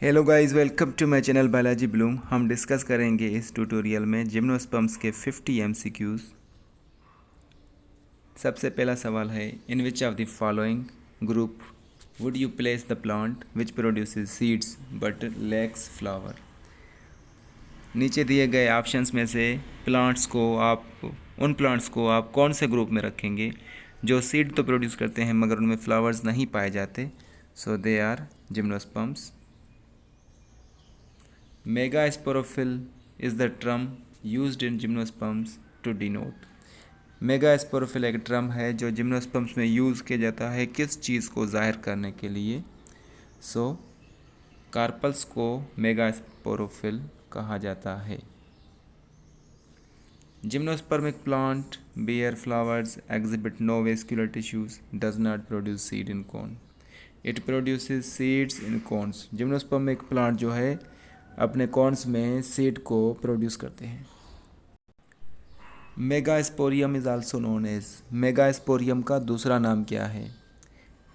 Hello guys, welcome to my channel Balaji bloom. हम discuss करेंगे इस ट्यूटोरियल में जिम्नोस्पर्म्स के 50 एमसीक्यूज। सबसे पहला सवाल है, in which of the following group would you place the plant which produces seeds but lacks flower. नीचे दिए गए ऑप्शंस में से उन प्लांट्स को आप कौन से ग्रुप में रखेंगे जो सीड तो प्रोड्यूस करते हैं मगर उनमें फ्लावर्स नहीं पाए जाते। So they are gymnosperms. Megasporophyll is the term used in gymnosperms to denote। Megasporophyll एक टर्म है जो जिम्नोस्पर्म्स में यूज़ किया जाता है किस चीज़ को जाहिर करने के लिए। कार्पल्स को मेगास्पोरोफिल कहा जाता है। जिम्नोस्पर्मिक plant bear flowers, exhibit no vascular tissues, does not produce seed in cone। It produces seeds in cones। Gymnospermic plant जो है अपने कॉर्न्स में सीड को प्रोड्यूस करते हैं। मेगास्पोरियम इज आल्सो नोन एज। मेगास्पोरियम का दूसरा नाम क्या है?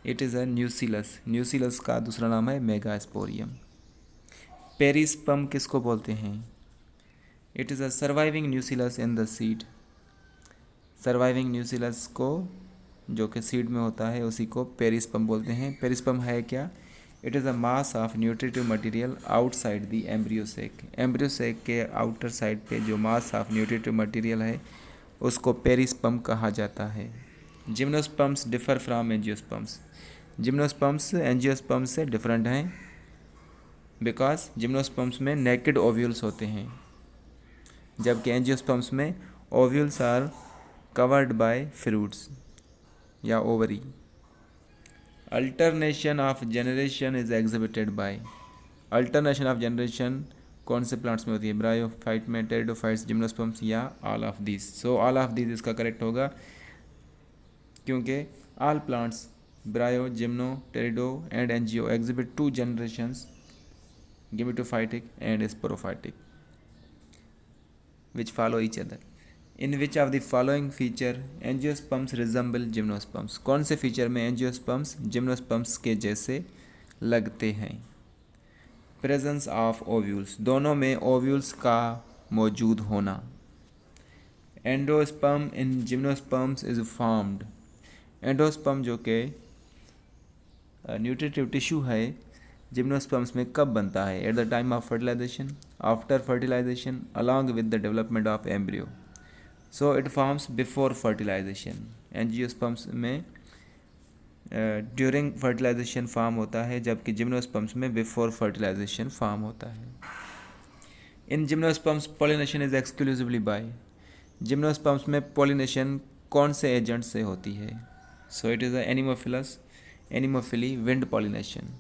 इट इज़ अ न्यूसिलस। न्यूसिलस का दूसरा नाम है मेगास्पोरियम। पेरिस्पर्म किसको बोलते हैं? It is a surviving न्यूसिलस in the seed. Surviving न्यूसिलस को जो कि सीड में होता है उसी को पेरिस्पर्म बोलते हैं। पेरिस्पर्म है क्या? It is a mass of nutritive material outside the embryo sac. Embryo sac के आउटर साइड पे जो मास ऑफ न्यूट्रिटिव मटेरियल है उसको पेरिस्पर्म कहा जाता है। Gymnosperms differ from angiosperms. Gymnosperms angiosperms से डिफरेंट हैं बिकॉज जिम्नोस्पर्म्स में नेकेड ओव्यूल्स होते हैं जबकि एंजियोस्पर्म्स में ovules are covered by fruits या ovary. Alternation of generation is exhibited by. Alternation of generation कौन से प्लांट्स में होती है? ब्रायोफाइट में, टेरिडोफाइट्स, जिम्नोस्पर्म्स या all of this. So all of this इसका करेक्ट होगा क्योंकि all plants bryo, gymno, pterido and angio exhibit 2 generations, gametophytic and sporophytic, which follow each other। In which of the following feature angiosperms resemble gymnosperms। कौन से feature में angiosperms gymnosperms के जैसे लगते हैं? प्रेजेंस ऑफ ओव्यूल्स, दोनों में ovules का मौजूद होना। Endosperm in gymnosperms is formed. Endosperm जो कि न्यूट्रिटिव टिश्यू है जिम्नोस्पर्म्स में कब बनता है? At the time of fertilisation, after fertilisation, along with the development of embryo. So it forms before fertilisation. Angiosperms में ड्यूरिंग फर्टिलाइजेशन फॉर्म होता है जबकि जिम्नोस्पर्म्स में बिफोर फर्टिलाइजेशन फॉर्म होता है। In gymnosperms pollination is exclusively by. Gymnosperms में pollination कौन से एजेंट से होती है? So it is anemophily, wind pollination.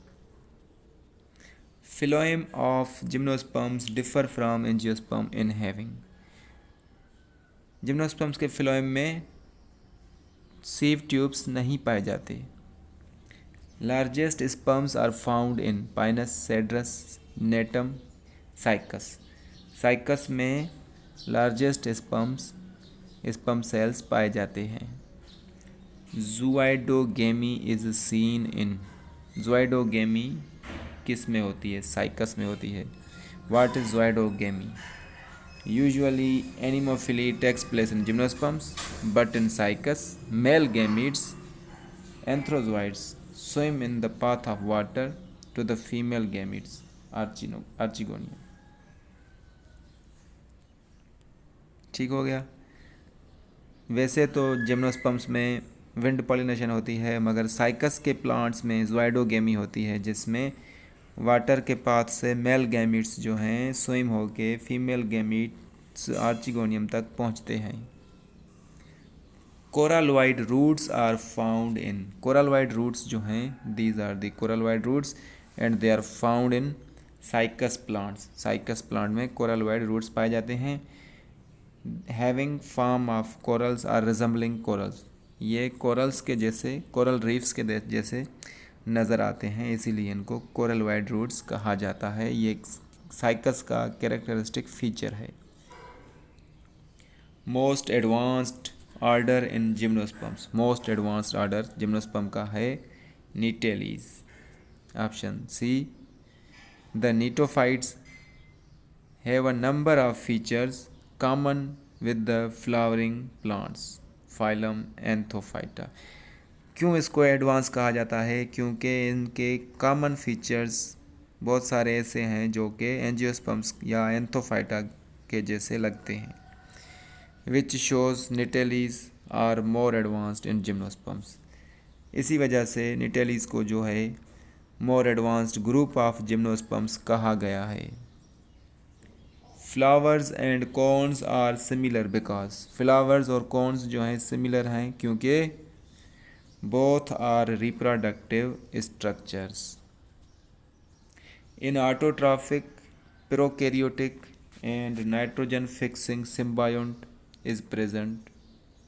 Phloem of gymnosperms differ from angiosperm in having। जिम्नोस्पर्म्स के phloem में सीव ट्यूब्स नहीं पाए जाते। Largest sperms are found in Pinus, Cedrus, Gnetum, Cycas. Cycas में लार्जेस्ट स्पर्म सेल्स पाए जाते हैं। ज़ुआइडोगेमी इज सीन इन। ज़ुआइडोगेमी किस में होती है? साइकस में होती है। What is zooidogamy? Usually anemophily takes place in gymnosperms but in Cycas male gametes antherozoids swim in the path of water to the female gametes archegonia। ठीक हो गया। वैसे तो जिम्नोस्पर्म्स में विंड पॉलिनेशन होती है मगर साइकस के प्लांट्स में ज़ुआइडोगेमी होती है जिसमें वाटर के पाथ से मेल गैमीट्स जो हैं स्विम होके फीमेल गैमीट्स आर्चिगोनियम तक पहुंचते हैं। Coralloid roots are found in. Coralloid roots जो हैं these are the coralloid roots and they are found in Cycas plants. Cycas plant में कोरलवाइड रूट्स पाए जाते हैं। Having form of corals or resembling corals. ये कोरल्स के जैसे, coral reefs के जैसे नज़र आते हैं इसीलिए इनको कोरलवाइड रूट्स कहा जाता है। ये साइकस का कैरेक्टरिस्टिक फीचर है। Most advanced order in gymnosperms. Most advanced order gymnosperm का है Gnetales. Option C The neophytes have a number of features common with the flowering plants. phylum Anthophyta. क्यों इसको एडवांस कहा जाता है? क्योंकि इनके कॉमन फीचर्स बहुत सारे ऐसे हैं जो कि एंजियोस्पर्म्स या एंथोफाइटा के जैसे लगते हैं. Which shows Gnetales are more advanced in gymnosperms. इसी वजह से निटेलीज को जो है more advanced group of gymnosperms कहा गया है. Flowers and cones are similar because flowers और कॉर्न्स जो हैं सिमिलर हैं क्योंकि both are reproductive structures. In autotrophic prokaryotic and nitrogen fixing symbiont is present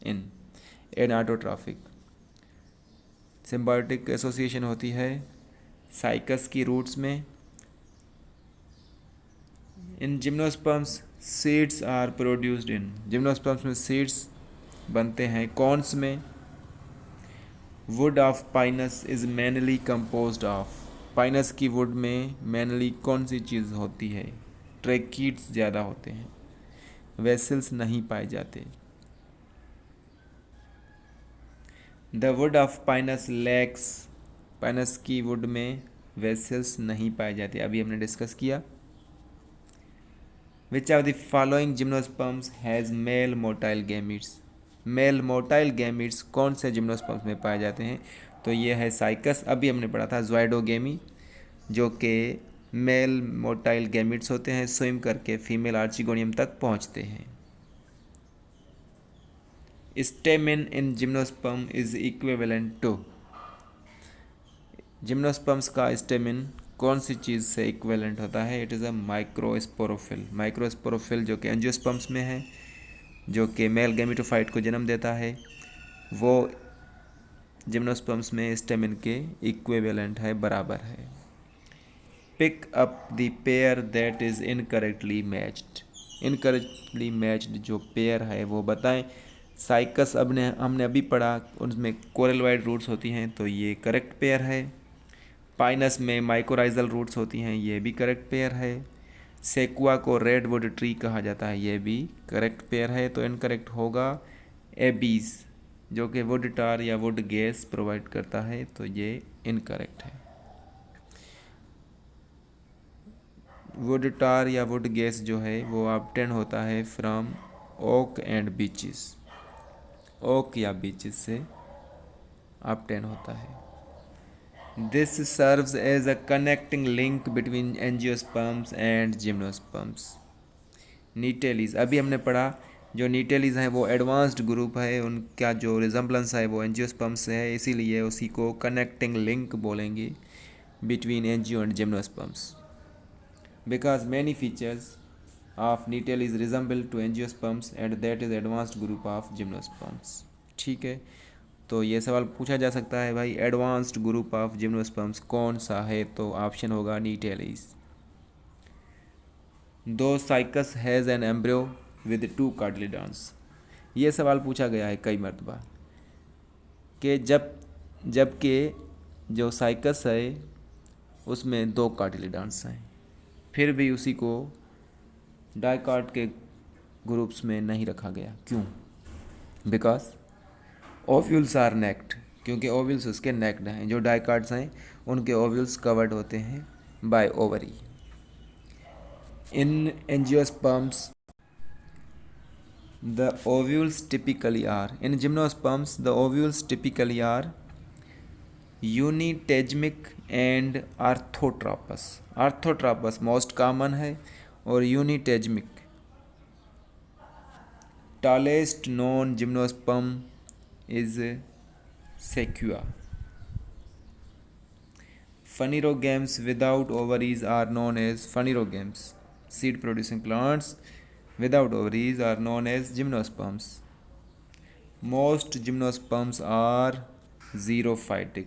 in autotrophic. Symbiotic association होती है साइकस की रूट्स में. In gymnosperms seeds are produced in. Gymnosperms में सीड्स बनते हैं कॉर्न्स में. Would of Pinus is mainly composed of. Pinus की would में मेनली कौन सी चीज़ होती है? ट्रैकीड्स ज़्यादा होते हैं, वेसल्स नहीं पाए जाते. The wood of Pinus lakhs. Pinus की वुड में वेसल्स नहीं पाए जाते, अभी हमने डिस्कस किया. Which of the following gymnosperms has male motile gametes? Male motile gametes कौन से जिम्नोस्पर्म्स में पाए जाते हैं? तो ये है साइकस. अभी हमने पढ़ा था ज़ोइडोगेमी जो कि मेल मोटाइल गैमीट्स होते हैं, स्विम करके फीमेल आर्चिगोनियम तक पहुंचते हैं. Stamen in gymnosperm is equivalent to. Gymnosperms का स्टेमिन कौन सी चीज़ से इक्विवेलेंट होता है? It is a microsporophyll. Microsporophyll जो कि एंजियोस्पर्म्स में है, जो कि मेल गैमेटोफाइट को जन्म देता है, वो जिम्नोस्पर्म्स में स्टेमिन के इक्विवेलेंट है, बराबर है. Pick up the pair that is incorrectly matched. Incorrectly matched जो पेयर है वो बताएं. साइकस हमने अभी पढ़ा, उसमें कोरेलवाइड रूट्स होती हैं तो ये करेक्ट पेयर है. पाइनस में माइकोराइजल रूट्स होती हैं, ये भी करेक्ट पेयर है. सेक्वा को रेड वुड ट्री कहा जाता है, ये भी करेक्ट पेयर है. तो इनकरेक्ट होगा एबीज जो कि वुड टार या वुड गैस प्रोवाइड करता है, तो ये इनकरेक्ट है. वुड टार या वुड गैस जो है वो ऑब्टेन होता है from oak and beeches. Oak या बीचेस से ऑब्टेन होता है. This serves as a connecting link between angiosperms and gymnosperms. नीटेलीज अभी हमने पढ़ा, जो नीटेलीज हैं वो एडवांस्ड ग्रुप है, उनका जो रिजम्बलेंस है वो एंजियोस्पर्म से है, इसीलिए उसी को कनेक्टिंग लिंक बोलेंगे between angio and gymnosperms. Because many features of Gnetales resemble to angiosperms and that is advanced group of gymnosperms. ठीक है, तो ये सवाल पूछा जा सकता है भाई एडवांस्ड ग्रुप ऑफ जिम्नोस्पर्म्स कौन सा है? तो ऑप्शन होगा नीटेलीज. दो cycas has an embryo with 2 कार्टिलेडॉन्स. ये सवाल पूछा गया है कई मरतबा कि जबकि जो साइकस है उसमें 2 कार्टिलेडॉन्स हैं, फिर भी उसी को डाइकाट के ग्रुप्स में नहीं रखा गया. क्यों? Because ovules are naked. क्योंकि ओव्यूल्स उसके नेक्ड हैं. जो डाइकार्ड्स हैं उनके ओव्यूल्स कवर्ड होते हैं by ovary. In angiosperms the ovules typically are. In gymnosperms the ovules typically are unitegmic and orthotropous. Orthotropous most common है और unitegmic. Tallest non gymnosperm is Sequoia. Phanerogames without ovaries are known as phanerogames. Seed producing plants without ovaries are known as gymnosperms. Most gymnosperms are xerophytic.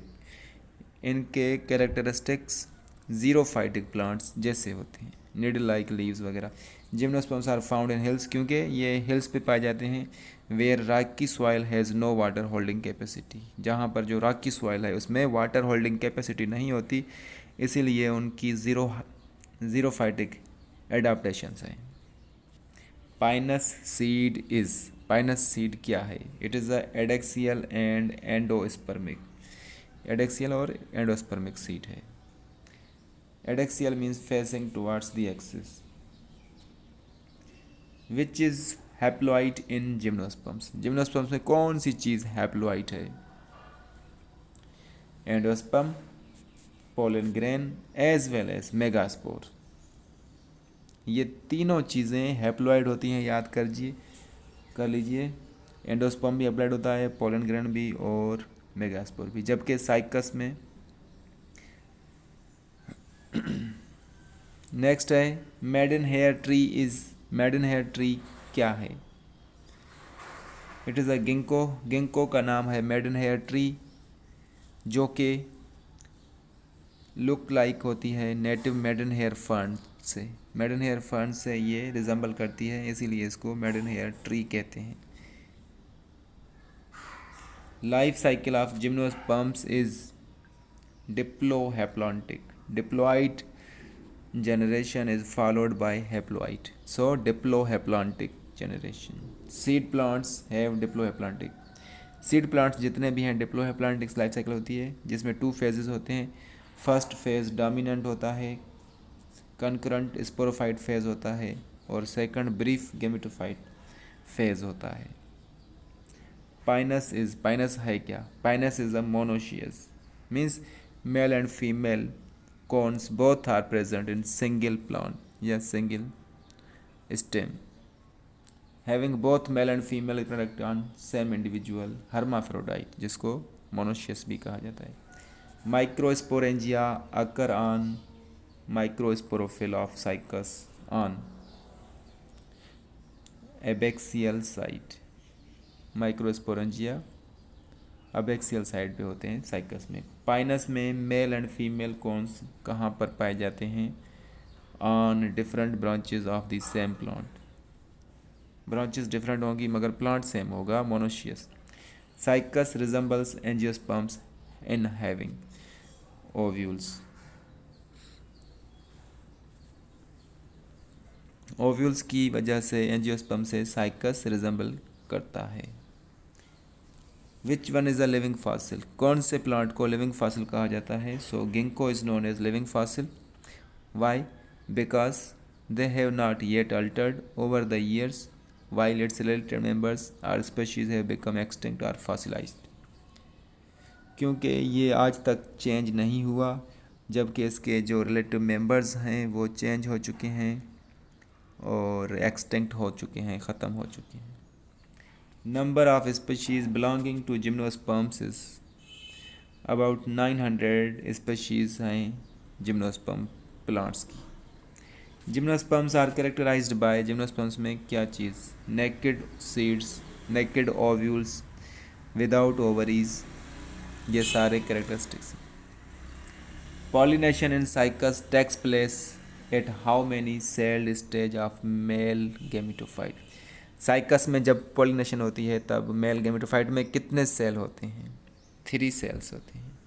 इनके characteristics xerophytic plants जैसे होते हैं, needle like leaves वगैरह. Gymnosperms are found in hills. क्योंकि ये hills पे पाए जाते हैं. Where rocky soil has no water holding capacity. जहाँ पर जो रॉकी सॉइल है उसमें वाटर होल्डिंग कैपेसिटी नहीं होती, इसीलिए उनकी जीरोफाइटिक एडाप्टेशंस हैं। पाइनस सीड क्या है? It is a adaxial and endospermic, adaxial और एंडोस्पर्मिक सीड है। Adaxial means facing towards the axis. Which is haploid in gymnosperms? Gymnosperms में कौन सी चीज़ हैप्लॉइड है? Endosperm, pollen grain as well as megaspore. ये तीनों चीज़ें हैप्लॉइड होती हैं, याद कर लीजिए। एंडोस्पर्म भी हैप्लॉइड होता है, पोलन ग्रेन भी और मेगास्पोर भी। जबकि साइकस में नेक्स्ट है मेडन हेयर ट्री क्या है? इट इज़ अ गिंको का नाम है मेडन हेयर ट्री, जो कि लुक लाइक होती है नेटिव मेडन हेयर फर्न से ये रिजेंबल करती है, इसीलिए इसको मेडन हेयर ट्री कहते हैं। Life cycle of gymnosperms is diplohaplontic. Diploid generation is followed by haploid, so diplohaploidic generation. Seed plants have diplohaploidic. Seed plants जितने भी हैं डिप्लोहैप्लॉन्टिक लाइफ साइकिल होती है, जिसमें 2 फेजेस होते हैं। फर्स्ट फेज डोमिनेंट होता है, कंकरेंट स्पोरोफाइट फेज होता है, और सेकंड ब्रीफ गेमेटोफाइट फेज होता है। पाइनस है क्या? Pinus is a monoecious, means male and female cones both are present in single plant या single stem, having both male and female reproduct on same individual, hermaphrodite, जिसको monoecious भी कहा जाता है। Microsporangia occur on microsporophyll of cycas on abaxial side। Microsporangia abaxial side पे होते हैं cycas में। पाइनस में मेल एंड फीमेल कॉन्स कहाँ पर पाए जाते हैं? On different branches of the same plant. Branches different होंगी मगर प्लांट सेम होगा, monoecious. Cycas resembles angiosperms in having ovules. Ovules की वजह से एंजियोस्पर्म से साइकस रिजेंबल करता है। Which one is a living fossil? कौन से प्लांट को लिविंग फॉसिल कहा जाता है? So Ginkgo is known as living fossil. Why? Because they have not yet altered over the years while it's related members are species have become extinct और fossilised. क्योंकि ये आज तक चेंज नहीं हुआ, जबकि इसके जो रिलेटिव मेंबर्स हैं वो चेंज हो चुके हैं और एक्सटिंक्ट हो चुके हैं, ख़त्म हो चुके हैं। Number of species belonging to gymnosperms is about 900 species हैं जिम्नोस्पर्म प्लांट्स की। Gymnosperms are characterized by, gymnosperms में क्या चीज़? Naked seeds, naked ovules, without ovaries, ये सारे characteristics. Pollination in Cycas takes place at how many celled stage of male gametophyte? Cycas में जब pollination होती है तब मेल गेमेटोफाइट में कितने सेल होते हैं? 3 सेल्स होते हैं।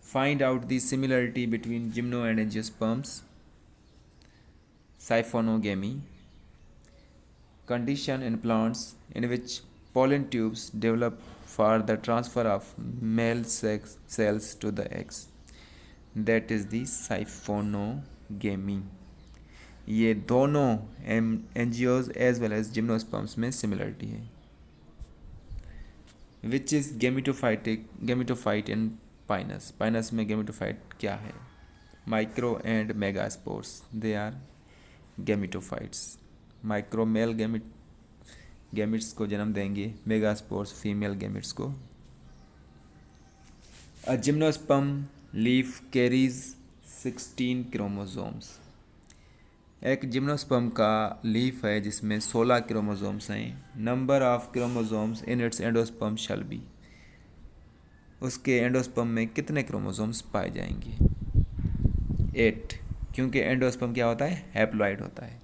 Find out the similarity between gymno and angiosperms. Siphonogamy, condition in plants in which pollen tubes develop for the transfer of male sex cells to the eggs, that is the siphonogamy। ये दोनों angios as well as gymnosperms में similarity है। Which is gametophyte in Pinus? Pinus में gametophyte क्या है? Micro and megaspores, they are gametophytes. Micro male gametes को जन्म देंगे, मेगास्पोर्स फीमेल गैमिट्स को। A gymnosperm leaf carries 16 chromosomes. एक जिम्नोस्पर्म का लीफ है जिसमें 16 क्रोमोसोम्स हैं। Number of chromosomes in its endosperm shall be. उसके एंडोस्पर्म में कितने क्रोमोसोम्स पाए जाएंगे? 8, क्योंकि एंडोस्पर्म क्या होता है? हैप्लॉइड होता है,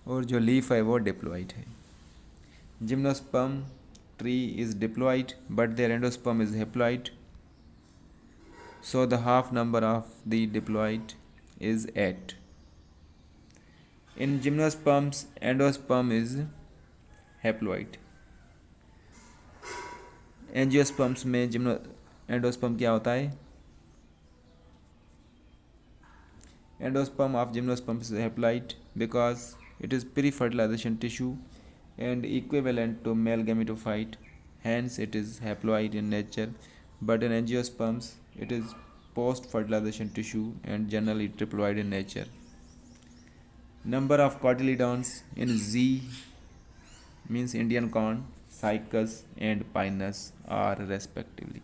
और जो लीफ है वो डिप्लॉइड है। Gymnosperm tree is diploid, but their endosperm is haploid. So the half number of the diploid is 8. In gymnosperms, endosperm is haploid. Angiosperms में एंडोस्पर्म क्या होता है? Endosperm of gymnosperm is haploid because it is pre-fertilization tissue and equivalent to male gametophyte. Hence, it is haploid in nature. But in angiosperms, it is post-fertilization tissue and generally triploid in nature. Number of cotyledons in Z means Indian corn, Cycas and Pinus are respectively.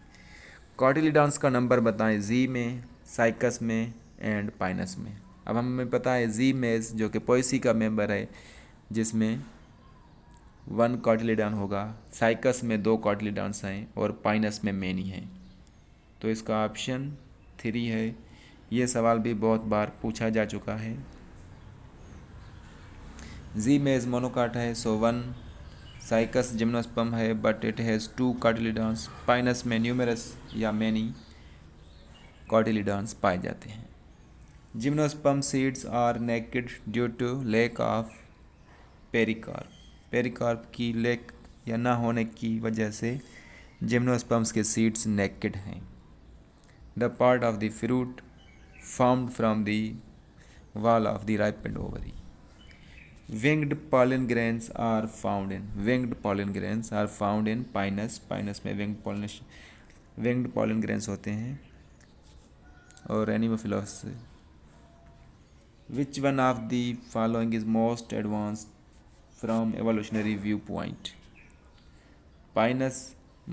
Cotyledons का number बताएं जी में, cycas में and Pinus में. अब हमें पता है जी मेज जो कि पोएसी का मेंबर है जिसमें 1 कॉटिलिडॉन होगा, साइकस में 2 कॉटिलिडॉन्स हैं और पाइनस में मेनी हैं. तो इसका ऑप्शन 3 है. ये सवाल भी बहुत बार पूछा जा चुका है. जी मेज मोनोकाट है, सो 1. साइकस जिम्नोस्पर्म है but it has 2 cotyledons. Pinus में न्यूमरस या मैनी कॉटिलिडॉन्स पाए जाते हैं. Gymnosperm seeds are naked due to lack of pericarp. Pericarp की लैक या ना होने की वजह से जिम्नोस्पर्म्स के सीड्स नेकेड हैं. The part of the fruit formed from the wall of the ripened ovary. Winged pollen grains are found in Pinus. Pinus में winged pollen grains होते हैं. और Anemophilus. Which one of the following is most advanced from evolutionary viewpoint? Pinus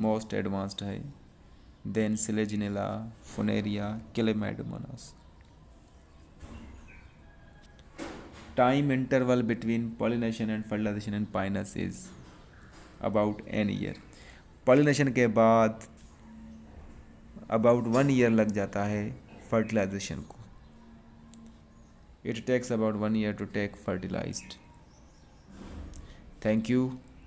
most advanced है. Then Selaginella, Funaria, Chlamydomonas. Time interval between pollination and fertilization in Pinus is about an year. Pollination के बाद about 1 year लग जाता है fertilization को. It takes about 1 year to take fertilized. Thank you.